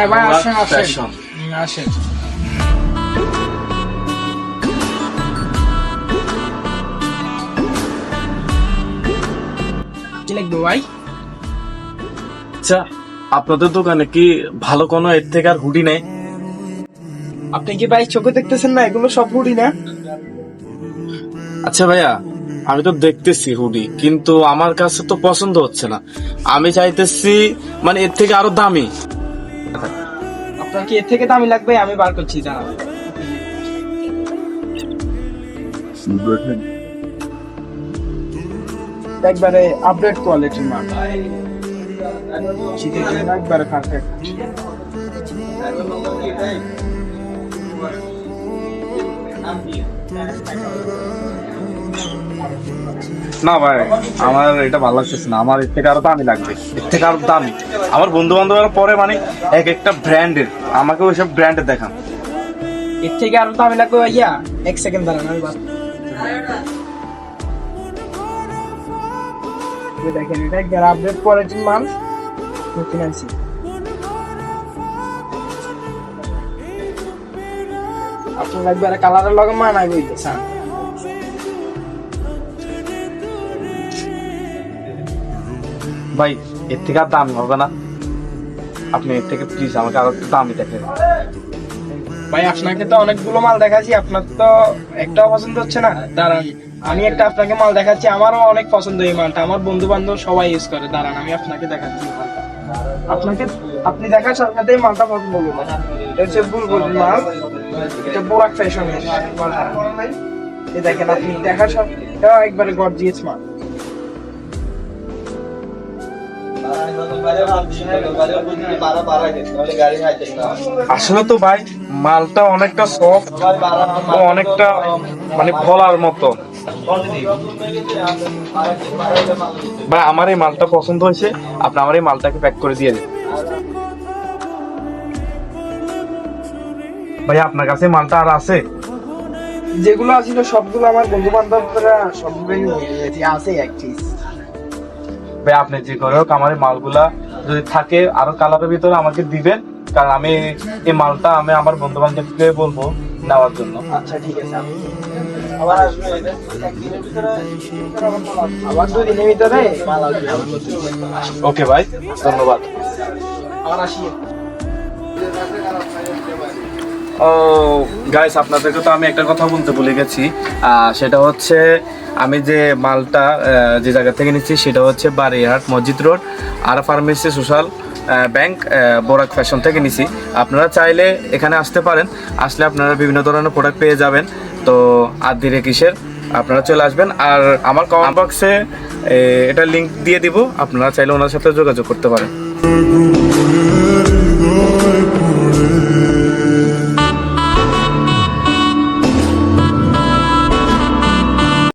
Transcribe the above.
হ্যাঁ ভাই, আসেন আসেন ফ্যাশন। আসেন। কি লাগবে ভাই? আচ্ছা, আপনাদের দোকানে কি ভালো কোনো এর থেকে আর হুডি নেই? আপনি কি ভাই চোখে দেখতেছেন না এগুলো সব হুডি না? আচ্ছা ভাইয়া, আমি তো দেখতেছি হুডি, কিন্তু আমার কাছে তো পছন্দ হচ্ছে না। আমি চাইতেছি মানে এর থেকে আরো দামি। আপনার কি এর থেকে দামি লাগবে? আমি বার করছি, দাঁড়ান। একবারে আপডেট কোয়ালিটির মাল, শীতের জন্য একবারে পারফেক্ট। না ভাই, আমার এটা ভালো লাগতেছে না। আমার এর থেকে আরো দামি লাগবে, এর থেকে আরো দামি। আমার বন্ধু বান্ধবরা পরে মানে এক একটা ব্র্যান্ডের, আমাকে ওইসব ব্র্যান্ডের দেখান। এর থেকে আরো দামি লাগবে ভাইয়া? এক সেকেন্ড দাঁড়ান, আমি বার- এই দেখেন, এটা একবারে আপডেট কোয়ালিটির মাল, নতুন আনছি। আপনার একবারে কালারের লগে মানায় বইতেছেন। ভাই, এর থেকে আর দামি হবে না? আপনি এর থেকে প্লিজ আমাকে আরো একটু দামি দেখেন। ভাই আপনাকে তো অনেকগুলো মাল দেখাচ্ছি, আপনার তো একটাও পছন্দ হচ্ছে না। দাঁড়ান, আমি একটা আপনাকে মাল দেখাচ্ছি, আমারও অনেক পছন্দ এই মালটা, আমার বন্ধু বান্ধব সবাই ইউজ করে। দাঁড়ান, আমি আপনাকে দেখাচ্ছি মালটা। আপনাকে, আপনি দেখার সাথে সাথেই মালটা পছন্দ করবেন। এটা হচ্ছে বুলবুল মাল, এটা বোরাক ফ্যাশন মালটা। এই দেখেন, আপনি দেখার সাথে এটাও একবারে গর্জিয়াস মাল। আসলে তো ভাই, মালটা অনেকটা সফট ও অনেকটা মানে ফলার মতো। ভাই, আমার এই মালটা পছন্দ হয়েছে, আপনি আমার এই মালটাকে প্যাক করে দিয়ে দিন। ভাই, আপনার কাছে মালটা আর আছে? যেগুলো আছিল সবগুলো আমার বন্ধু বান্ধবরা সবগুলোই নিয়ে গেছে, আছে এক পিস। ভাই, আপনি যে করে হোক আমার এই মালগুলা যদি থাকে আরো কালারের ভিতরে আমাকে দিবেন, কারণ আমি এই মালটা আমি আমার বন্ধু বান্ধবকে বলবো নেওয়ার জন্য। আচ্ছা ঠিক আছে, আবার আসবে একদিনের ভিতরে, আবার 2 দিনের ভিতরে মাল আসবে। ওকে ভাই, ধন্যবাদ। আবার আসি। ও গাইস, আপনাদেরকে তো আমি একটা কথা বলতে ভুলে গেছি। সেটা হচ্ছে আমি যে মালটা যে জায়গা থেকে নিচ্ছি সেটা হচ্ছে বারিহাট মসজিদ রোড আর ফার্মেসি সোশ্যাল ব্যাংক বোরাক ফ্যাশন থেকে নিছি। আপনারা চাইলে এখানে আসতে পারেন, আসলে আপনারা বিভিন্ন ধরনের প্রোডাক্ট পেয়ে যাবেন। তো আর ধীরে কিসের, আপনারা চলে আসবেন। আর আমার কমেন্ট বক্সে এটা লিংক দিয়ে দিব, আপনারা চাইলে ওনার সাথে যোগাযোগ করতে পারেন।